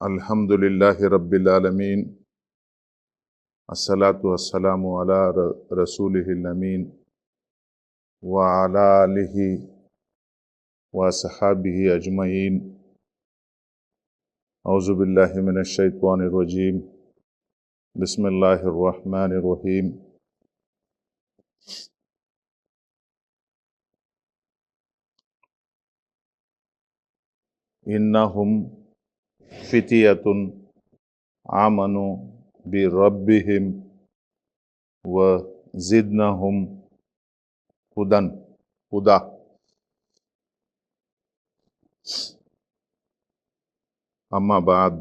अल्हम्दुलिल्लाहि रब्बिल आलमीन अस्सलातु वस्सलामु अला रसूलिहिल अमीन व अला आलिहि व अस्हाबिहि अजमईन। औज़ु बिल्लाहि मिनश शैतानिर रजीम। बिस्मिल्लाहिर रहमानिर रहीम। इन्नहुम फितियतुन आमनु बि रब्बिहिम व ज़िदनहुम हुदा। अम्मा बाद,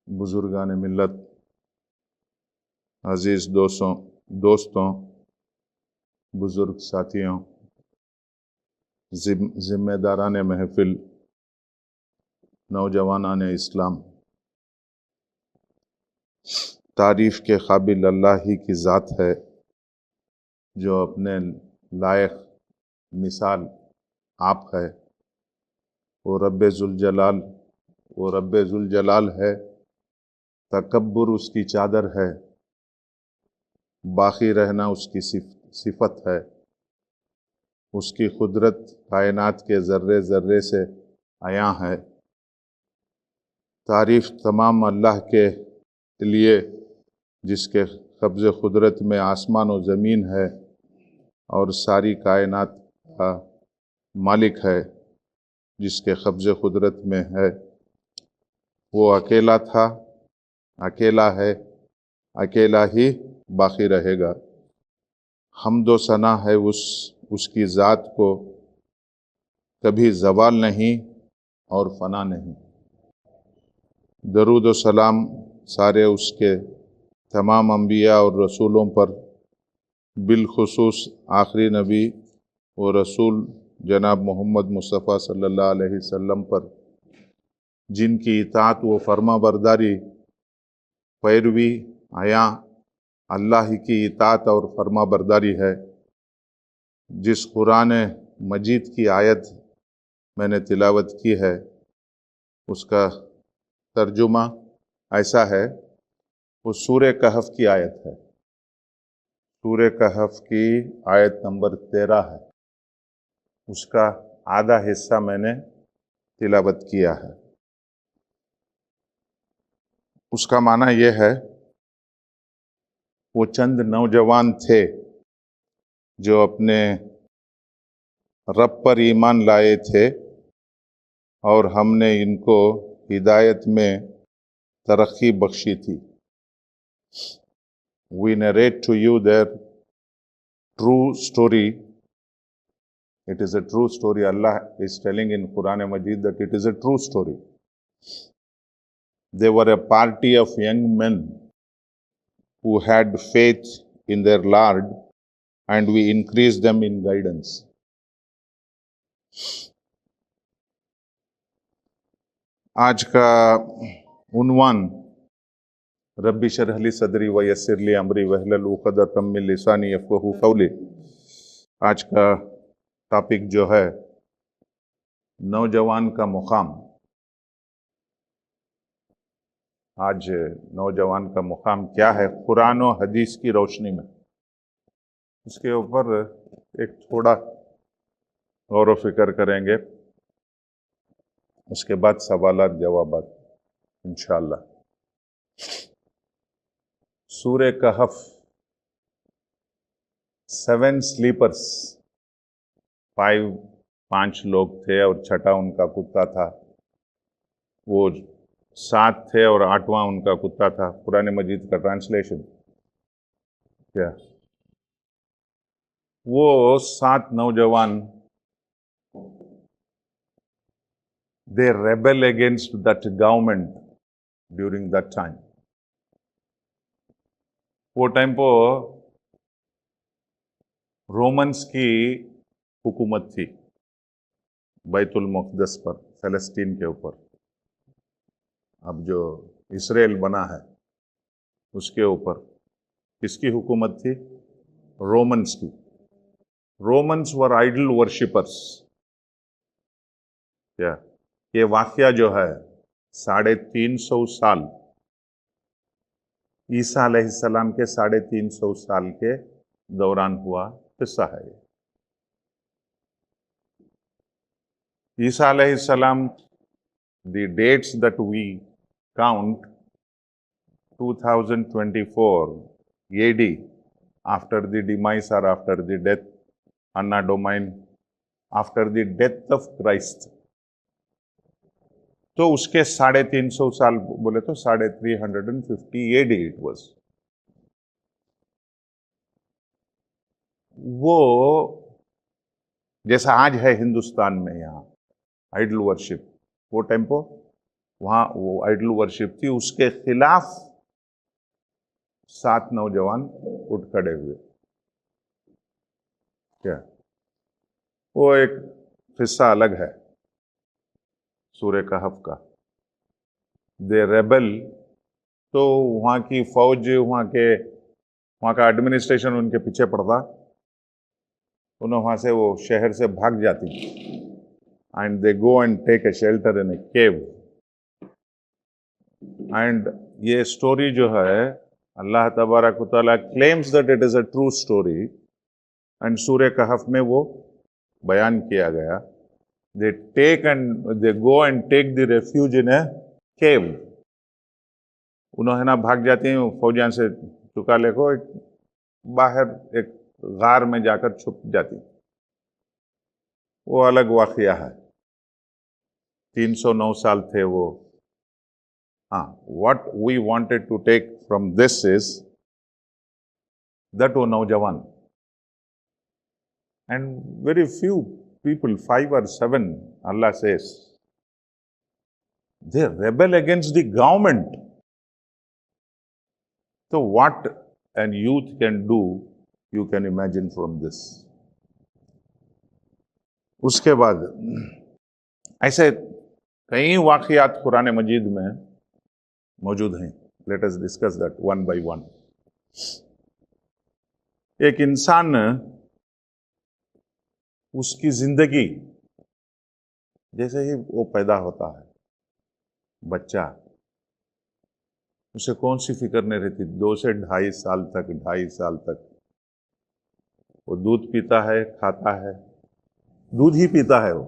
बुजुर्गान मिल्लत, अजीज़ दोस्तों, बुजुर्ग साथियों, जिम्मेदारान महफिल, नौजवानान इस्लाम, तारीफ़ के काबिल अल्लाह ही की ज़ात है जो अपने लायक मिसाल आप है। वो रब्बे ज़ुल जलाल है। तकब्बुर उसकी चादर है, बाकी रहना उसकी सिफत है। उसकी कुदरत कायनात के ज़र्रे ज़र्रे से आया है। तारीफ़ तमाम अल्लाह के लिए जिसके कब्ज़े कुदरत में आसमान और ज़मीन है और सारी कायनात का मालिक है, जिसके कब्ज़े कुदरत में है। वो अकेला था, अकेला है, अकेला ही बाकी रहेगा। हम्दो सना है उसकी ज़ात को, कभी ज़वाल नहीं और फ़ना नहीं। दरूद व सलाम सारे उसके तमाम अंबिया और रसूलों पर, बिलखुसूस आखिरी नबी व रसूल जनाब मोहम्मद मुस्तफ़ा सल्लल्लाहु अलैहि वसल्लम पर, जिनकी इताअत व फरमा बरदारी पैरवी आया अल्लाह की इताअत और फरमा बरदारी है। जिस कुरान मजीद की आयत मैंने तिलावत की है, उसका तर्जुमा ऐसा है। वो सूरे कहफ की आयत है। सूरे कहफ की आयत नंबर 13 है। उसका आधा हिस्सा मैंने तिलावत किया है। उसका माना यह है, वो चंद नौजवान थे जो अपने रब पर ईमान लाए थे और हमने इनको हिदायत में तरक्की बख्शी थी। We narrate to you their true story. It is a true story. Allah is telling in Quran Majid that it is a true story. They were a party of young men who had faith in their Lord, and we increased them in guidance. आज का उन्वान रब्बी शरह ली सदरी व यस्सिर ली अमरी वहलुल उक़दतम मिन लिसानी यफ़क़हू क़ौली। आज का topic जो है, नौजवान का मुकाम। आज नौजवान का मुकाम क्या है कुरान और हदीस की रोशनी में, उसके ऊपर एक थोड़ा गौर व फिक्र करेंगे। उसके बाद सवालात जवाबात इंशाअल्लाह। सूरे कहफ, 7 स्लीपर्स, 5 लोग थे और छठा उनका कुत्ता था। वो 7 थे और 8वां उनका कुत्ता था। कुरान मजीद का ट्रांसलेशन क्या? वो 7 नौजवान, they rebel against that government during that time. वो टाइम पर रोमन्स की हुकूमत थी बैतुल मुक़द्दस पर, फ़लस्तीन के ऊपर। अब जो इसराइल बना है उसके ऊपर किसकी हुकूमत थी? रोमन्स की। रोमन्स वर आइडल वर्शिपर्स। क्या ये वाक़या जो है 350 साल, ईसा अलैहिस्सलाम के 350 साल के दौरान हुआ किस्सा है। ईसा अलैहिस्सलाम, the dates that we count, 2024 AD, after the demise or after the death, Anno Domini, after the death of Christ, तो उसके 350 साल बोले तो 350 AD इट वॉज। वो जैसा आज है हिंदुस्तान में यहाँ आइडल वर्शिप, वो टेम्पो वहां वो आइडल वर्शिप थी, उसके खिलाफ 7 नौजवान उठ खड़े हुए। क्या वो एक हिस्सा अलग है सूरह कहफ का। दे रेबल, तो वहां की फौज, वहां का एडमिनिस्ट्रेशन उनके पीछे पड़ता, उन्हें वहां से वो शहर से भाग जाती, and they go and take a shelter in a cave. And ये स्टोरी जो है, अल्लाह तबारक व तआला claims that it is a true story, and सूरह कहफ में वो बयान किया गया। They go and take the refuge in a cave. उन्होंने ना भाग जाती हैं फौजियां से चुका लेको, बाहर एक गार में जाकर छुप जाती। वो अलग वाक़या है। 309 साल थे वो। हाँ, what we wanted to take from this is that वो नौजवान, and very few people, 5 or 7, Allah says, they rebel against the government. So what an youth can do, you can imagine from this. उसके बाद ऐसे कई वाक़यात कुरान मजीद में मौजूद हैं। Let us discuss that one by one. एक इंसान, उसकी जिंदगी, जैसे ही वो पैदा होता है बच्चा, उसे कौन सी फिक्र नहीं रहती। 2 से 2.5 साल तक, 2.5 साल तक वो दूध पीता है, खाता है, दूध ही पीता है वो,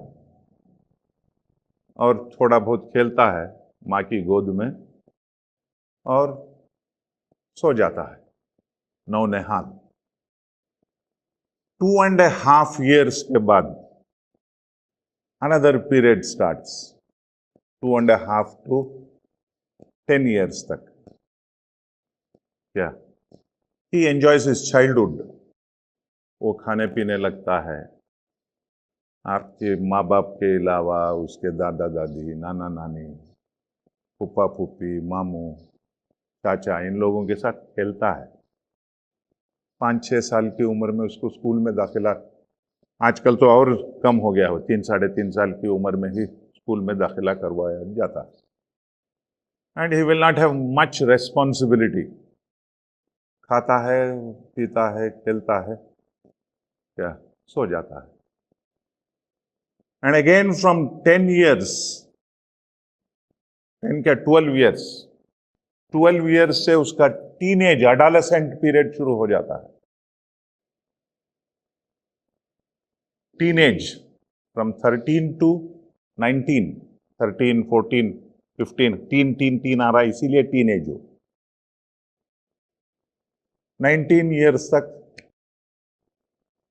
और थोड़ा बहुत खेलता है माँ की गोद में, और सो जाता है नौनिहाल। 2.5 years के बाद another period starts, 2.5 to 10 years तक। क्या? He enjoys his childhood। वो खाने पीने लगता है। आपके माँ बाप के अलावा उसके दादा दादी, नाना नानी, फूफा फूफी, मामू, चाचा, इन लोगों के साथ खेलता है। 5-6 साल की उम्र में उसको स्कूल में दाखिला, आजकल तो और कम हो गया हो, 3-3.5 साल की उम्र में ही स्कूल में दाखिला करवाया जाता है। And he will not have much responsibility. खाता है, पीता है, खेलता है, क्या, सो जाता है। एंड अगेन फ्रॉम 10 years, 10 क्या 12 years, 12 years से उसका टीनेज, एडोलेसेंट पीरियड शुरू हो जाता है। टीनेज फ्रॉम 13 to 19, 13, 14, 15, टीन आ रहा है, इसीलिए टीनेज हो। 19 years तक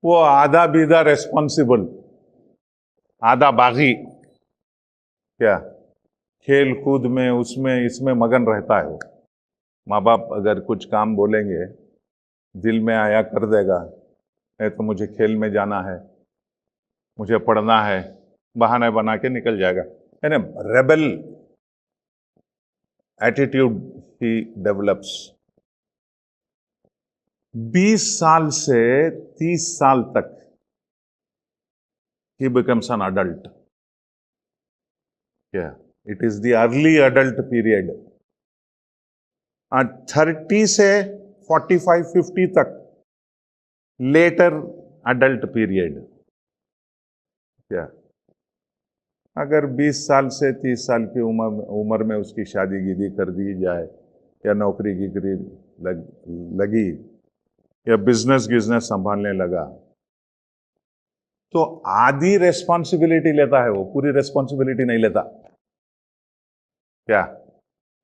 वो आधा बीधा रेस्पॉन्सिबल, आधा बागी, क्या, खेल कूद में, उसमें इसमें मगन रहता है वो। माँ बाप अगर कुछ काम बोलेंगे, दिल में आया कर देगा, नहीं तो मुझे खेल में जाना है, मुझे पढ़ना है, बहाने बना के निकल जाएगा। यानी रेबल एटीट्यूड ही डेवलप्स। 20 साल से 30 साल तक he becomes an adult. Yeah, it is the early adult period. And 30 से 45-50 तक later adult period. Yeah. अगर 20 साल से 30 साल की उम्र में उसकी शादी गिदी कर दी जाए, या नौकरी गिगरी लगी, या बिजनेस संभालने लगा, तो आधी रेस्पॉन्सिबिलिटी लेता है वो, पूरी रेस्पॉन्सिबिलिटी नहीं लेता। क्या?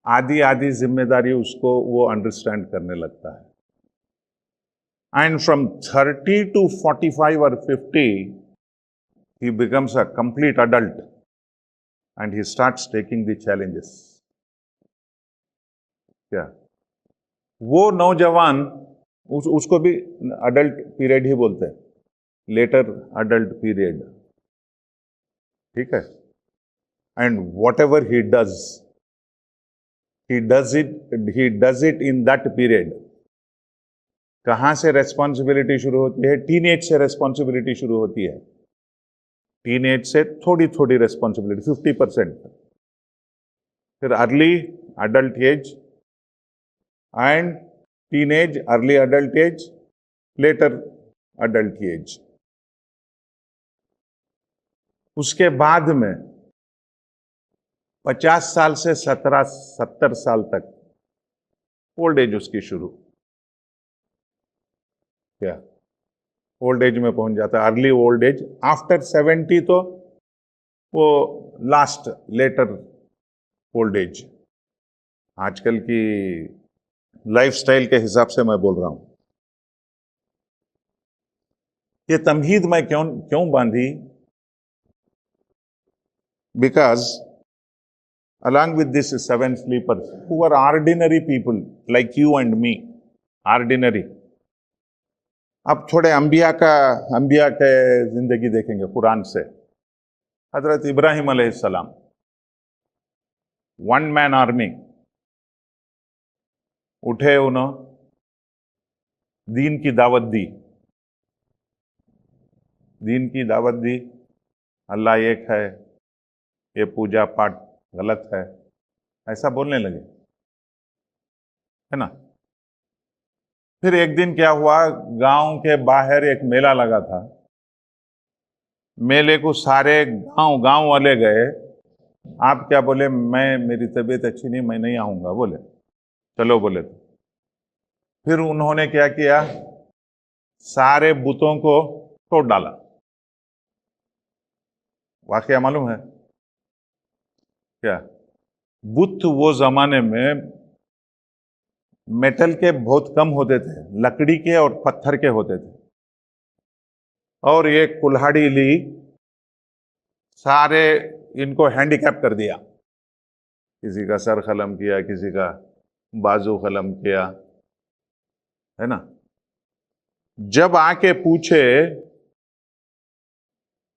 आधी आधी जिम्मेदारी उसको वो अंडरस्टैंड करने लगता है। And from 30 to 45 or 50 he becomes a complete adult and he starts taking the challenges. क्या? वो नौजवान उसको भी अडल्ट पीरियड ही बोलते हैं, लेटर अडल्ट पीरियड, ठीक है। And what ever he does it in that period. कहां से रेस्पॉन्सिबिलिटी शुरू होती है? टीनेज से रेस्पॉन्सिबिलिटी शुरू होती है। टीनेज से थोड़ी थोड़ी रेस्पॉन्सिबिलिटी, 50%, फिर early adult age and teenage, early adult age, later adult age. उसके बाद में 50 साल से 70 साल तक ओल्ड एज उसकी शुरू। क्या? ओल्ड एज में पहुंच जाता है, अर्ली ओल्ड एज। आफ्टर 70 तो वो लास्ट लेटर ओल्ड एज। आजकल की लाइफस्टाइल के हिसाब से मैं बोल रहा हूं। ये तमहीद मैं क्यों बांधी? Because along with this 7 sleepers who are ordinary people like you and me, ordinary। अब थोड़े अंबिया के जिंदगी देखेंगे कुरान से। हजरत इब्राहिम अलैहिस्सलाम, 1 man आर्मी, उठे, उन्होंने दीन की दावत दी। दीन की दावत दी, अल्लाह एक है, ये पूजा पाठ गलत है, ऐसा बोलने लगे, है ना। फिर एक दिन क्या हुआ, गांव के बाहर एक मेला लगा था। मेले को सारे गांव वाले गए। आप क्या बोले? मेरी तबीयत अच्छी नहीं, मैं नहीं आऊंगा, बोले। चलो बोले तो फिर उन्होंने क्या किया? सारे बुतों को तोड़ डाला। वाकया मालूम है क्या? बुत वो जमाने में मेटल के बहुत कम होते थे, लकड़ी के और पत्थर के होते थे। और ये कुल्हाड़ी ली, सारे इनको हैंडीकैप कर दिया। किसी का सर खलम किया, किसी का बाजू खलम किया, है ना। जब आके पूछे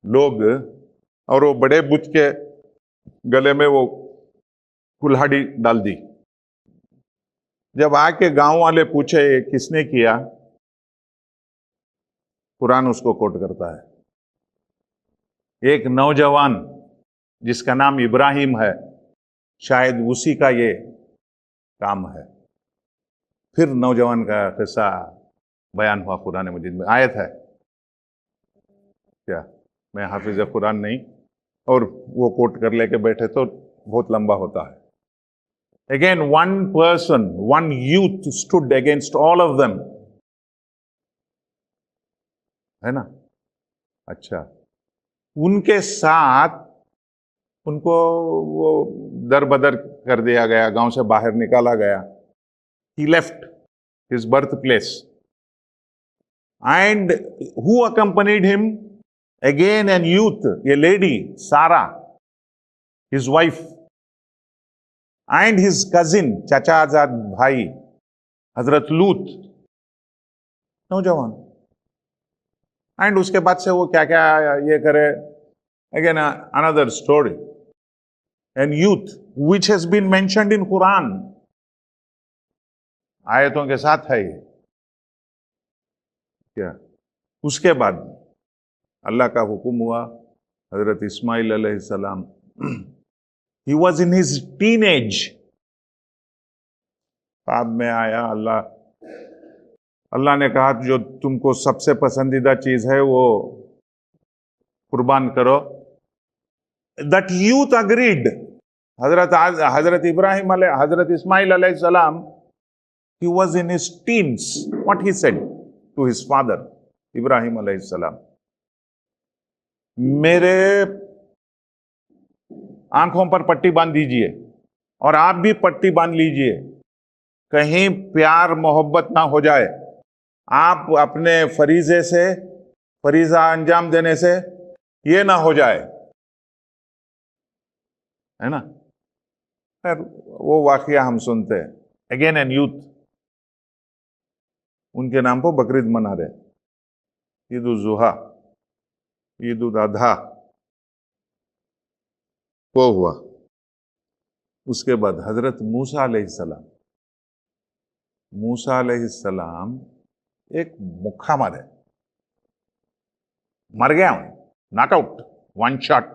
लोग, और वो बड़े बुत के गले में वो कुल्हाड़ी डाल दी। जब आके गांव वाले पूछे किसने किया, कुरान उसको कोट करता है, एक नौजवान जिसका नाम इब्राहिम है, शायद उसी का ये काम है। फिर नौजवान का किस्सा बयान हुआ कुरान मजीद में। आयत है क्या? मैं हाफिज कुरान नहीं, और वो कोट कर लेके बैठे तो बहुत लंबा होता है। Again, one person, one youth stood against all of them, है ना। अच्छा, उनके साथ उनको वो दर बदर कर दिया गया, गांव से बाहर निकाला गया। He left his birthplace. And who accompanied him? Again an youth, a lady, Sarah, his wife, and his cousin, चाचा आजाद भाई, हजरत लूत, नौजवान। एंड उसके बाद से वो क्या क्या ये करे, again another story. And youth which has been mentioned in Quran, आयतों के साथ है ये। क्या? उसके बाद अल्लाह का हुक्म हुआ, हजरत इस्माइल अलैहिस्सलाम, he was in his teenage, ख्वाब में आया। अल्लाह ने कहा जो तुमको सबसे पसंदीदा चीज है वो कुर्बान करो। that youth agreed. Hazrat Ibrahim, Hazrat Ismail alayhi salam, he was in his teens. What he said to his father, Ibrahim alayhi salam, मेरे आंखों पर पट्टी बांध दीजिए और आप भी पट्टी बांध लीजिए, कहीं प्यार मोहब्बत ना हो जाए, आप अपने फरीजा अंजाम देने से ये ना हो जाए, है ना। फिर वो वाकया हम सुनते हैं, अगेन एन यूथ, उनके नाम पर बकरीद मना रहे, ईद उल जुहा, ईद उल अधा, वो हुआ। उसके बाद हजरत मूसा अलैहिस्सलाम एक मुक्का मारे, मर गया, knockout, one shot.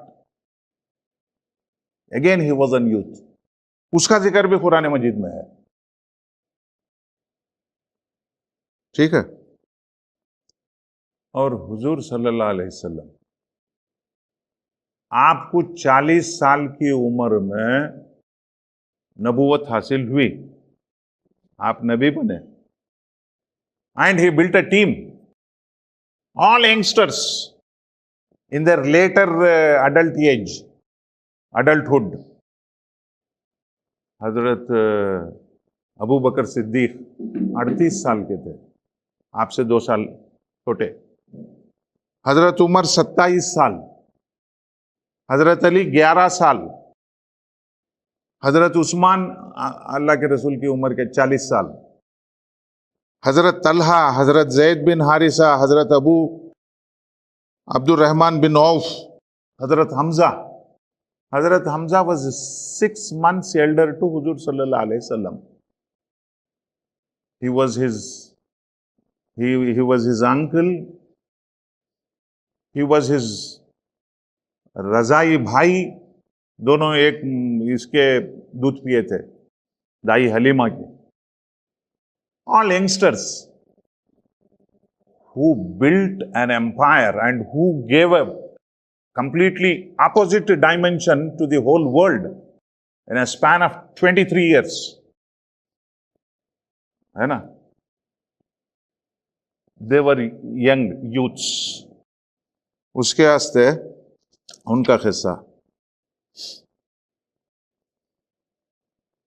Again he was an youth, उसका जिक्र भी कुरान मजीद में है, ठीक है। और हुजूर सल्लल्लाहु अलैहि वसल्लम, आपको 40 साल की उम्र में नबूवत हासिल हुई, आप नबी बने, and he built a team, all youngsters in their later adulthood. हजरत अबू बकर सिद्दीक 38 साल के थे, आपसे 2 साल छोटे। हजरत उमर 27 साल, हजरत अली 11 साल, हजरत उस्मान अल्लाह के रसूल की उम्र के 40 साल, हजरत तलहा, हजरत जैद बिन हारिसा, हजरत अब्दुल रहमान बिन of, Hazrat Hamza was 6 months elder to Huzur sallallahu alaihi wasallam. He was his uncle, he was his रजाई भाई, दोनों एक इसके दूध पिए थे, दाई हलीमा के। All youngsters who built an empire and who gave a completely opposite dimension to the whole world in a span of 23 years, है ना। They were young youths. उसके वास्ते उनका किस्सा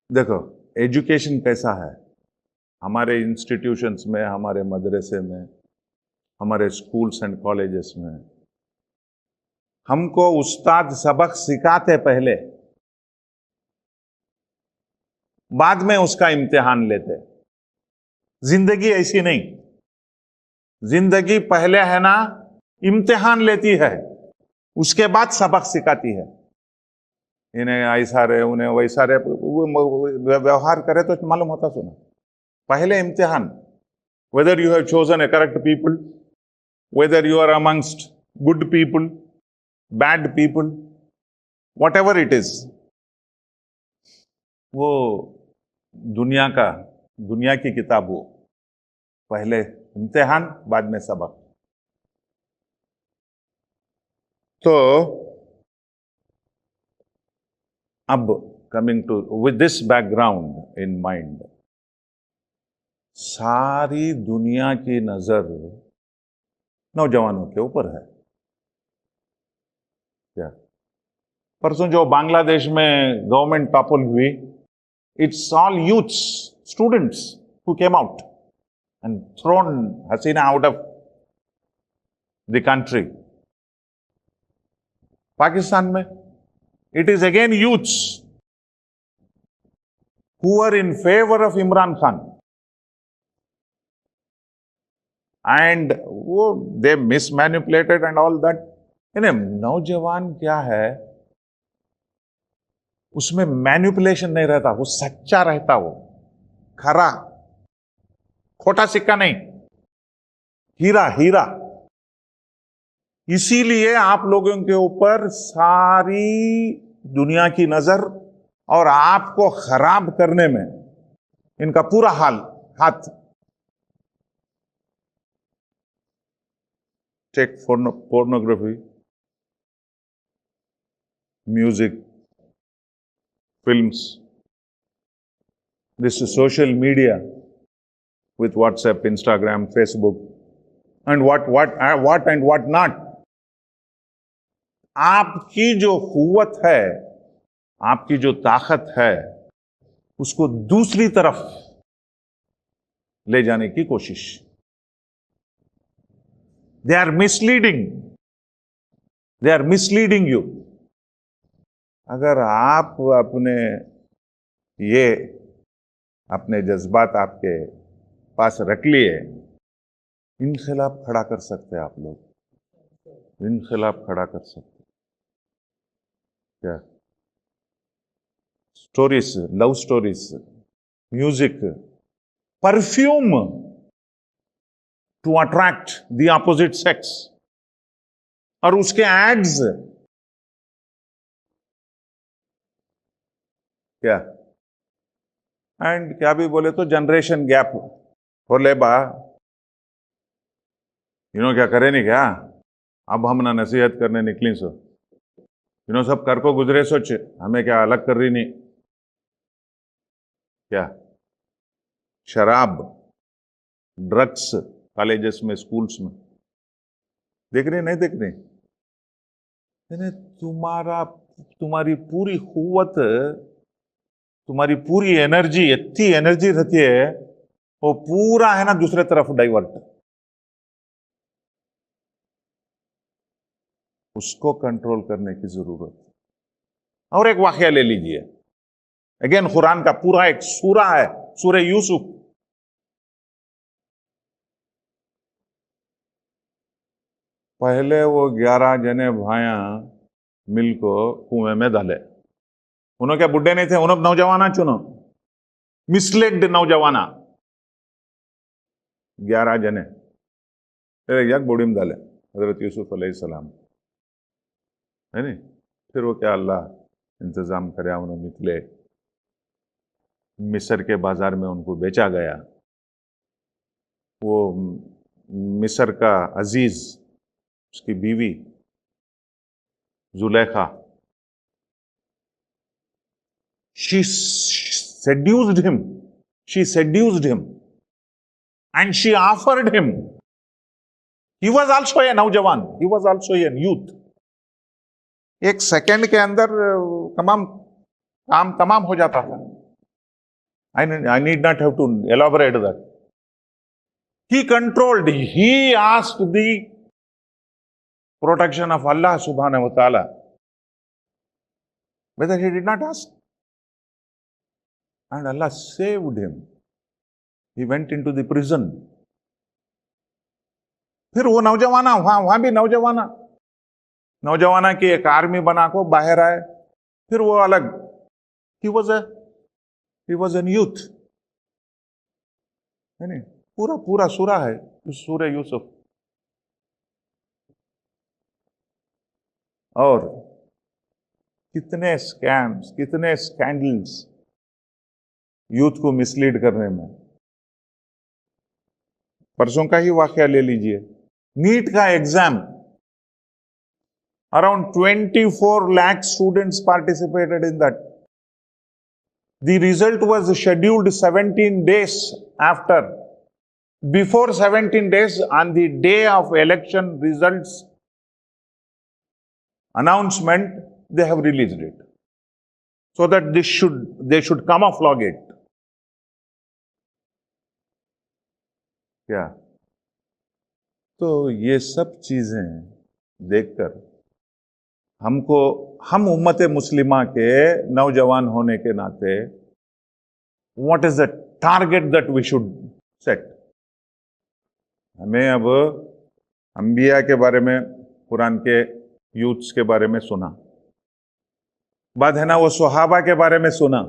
देखो, एजुकेशन कैसा है हमारे इंस्टीट्यूशंस में, हमारे मदरसे में, हमारे स्कूल्स एंड कॉलेजेस में। हमको उस्ताद सबक सिखाते पहले, बाद में उसका इम्तिहान लेते। जिंदगी ऐसी नहीं, जिंदगी पहले है ना इम्तिहान लेती है, उसके बाद सबक सिखाती है। इन्हें ऐसा रहे, उन्हें वैसा रहे, व्यवहार करे तो मालूम होता सुना। पहले इम्तिहान, whether you have chosen a correct people, whether you are amongst good people, bad people, whatever it is, वो दुनिया की किताब, वो पहले इम्तिहान बाद में सबक। तो अब coming to, with this background in mind, सारी दुनिया की नजर नौजवानों के ऊपर है। क्या परसों जो बांग्लादेश में गवर्नमेंट टॉपल हुई, it's all youths, students who came out and thrown Hasina out of the country. Pakistan में it is again youths who are in favor of Imran Khan, and they mismanipulated and all that. नौजवान क्या है, उसमें manipulation नहीं रहता, वो सच्चा रहता, वो खरा, खोटा सिक्का नहीं, हीरा। इसीलिए आप लोगों के ऊपर सारी दुनिया की नजर, और आपको खराब करने में इनका पूरा हाथ। Tech pornography, music, films, this is social media with WhatsApp, Instagram, Facebook, and what and what not. आपकी जो कुव्वत है, आपकी जो ताकत है, उसको दूसरी तरफ ले जाने की कोशिश. They are misleading. They are misleading you. अगर आप अपने जज्बात आपके पास रख लिए, इनखिलाफ खड़ा कर सकते हैं आप लोग, इनखिलाफ खड़ा कर सकते. क्या stories, love stories, music, perfume to attract the opposite sex, और उसके एड्स क्या, एंड क्या भी बोले तो जनरेशन गैप हो ले बा, क्या करे नहीं क्या, अब हम ना नसीहत करने निकली सो, सब कर को गुजरे सोच, हमें क्या अलग कर रही नहीं. क्या शराब, ड्रग्स कॉलेजेस में, स्कूल्स में देख रहे नहीं देख रहे. तुम्हारी पूरी कुव्वत, तुम्हारी पूरी एनर्जी, इतनी एनर्जी रहती है, वो पूरा है ना दूसरे तरफ डाइवर्ट. उसको कंट्रोल करने की जरूरत. और एक वाकया ले लीजिए, अगेन कुरान का पूरा एक सूरा है, सूरह यूसुफ. पहले वो 11 जने भाया मिलको कुएं में डाले. उन्होंने क्या बुढ़े नहीं थे, उन्होंने नौजवाना चुनो, मिसलेड नौजवाना, 11 जने एक बूढ़ी में डाले हजरत यूसुफ अलैहिस्सलाम, है नहीं. फिर वो क्या अल्लाह इंतजाम करे, उन्होंने निकले, मिस्र के बाजार में उनको बेचा गया. वो मिस्र का अजीज, उसकी बीवी Zulekha, she seduced him and she offered him. He was also a नौजवान, he was also a youth. एक सेकंड के अंदर काम तमाम हो जाता था. I need not have to elaborate that. He controlled, he asked the protection of Allah subhanahu wa ta'ala, whether he did not ask. And Allah saved him. He went into the prison. फिर वो नौजवाना, वहां भी नौजवाना की एक army बना को बाहर आए. फिर वो अलग, he was an youth, है नहीं. पूरा सूरा है सूरह यूसुफ. और कितने स्कैम्स, कितने स्कैंडल्स यूथ को मिसलीड करने में. परसों का ही वाकया ले लीजिए, नीट का exam, around 24 lakh students participated in that. The result was scheduled 17 days after. Before 17 days, on the day of election results announcement, they have released it, so that they should camouflage it. क्या तो ये सब चीजें देखकर हम उम्मत मुस्लिमा के नौजवान होने के नाते, what is the target that we should set. हमें अब अंबिया के बारे में, कुरान के यूथ्स के बारे में सुना, बाद है ना वो सुहाबा के बारे में सुना.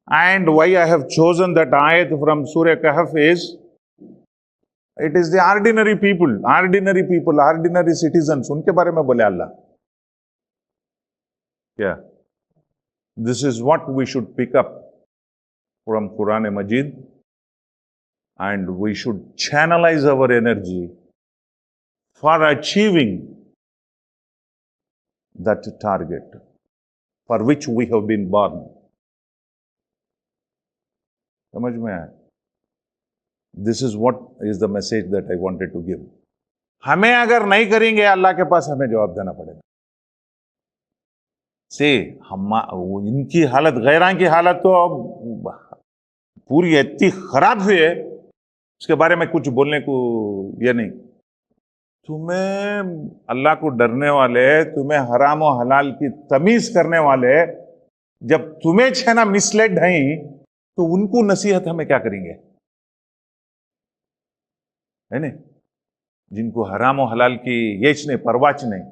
And why I have chosen that आयत फ्रॉम सूरह कहफ is, it is the ordinary people, ordinary citizens, उनके बारे में बोले अल्लाह. क्या this is what we should pick up from कुरान मजीद, and we should channelize our energy for achieving that target for which we have been born. समझ में आया? This is what is the message that I wanted to give. हमें अगर नहीं करेंगे अल्लाह के पास हमें जवाब देना पड़ेगा। से हम इनकी हालत, गैरां की हालत तो अब पूरी इतनी खराब हुई है, उसके बारे में कुछ बोलने को ये नहीं। तुम्हें अल्लाह को डरने वाले, तुम्हें हराम और हलाल की तमीज करने वाले जब तुम्हें छेना मिसलेड हैं, तो उनको नसीहत हमें क्या करेंगे, है नहीं? जिनको हराम और हलाल की येच नहीं, परवाच नहीं,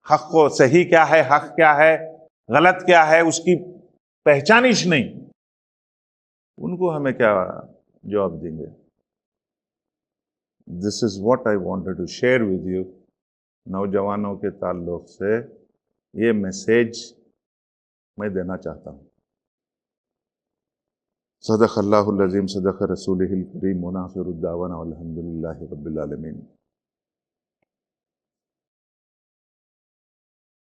हक को सही क्या है, हक क्या है, गलत क्या है, उसकी पहचानिश नहीं, उनको हमें क्या जवाब देंगे? This is what I wanted to share with you. नौजवानों के ताल्लुक से ये मैसेज मैं देना चाहता हूँ। सदक़ल्लाहुल अज़ीम, सदक़ रसूलिहिल करीम, व आखिरु दावाना अल्हम्दुलिल्लाहि रब्बिल आलमीन।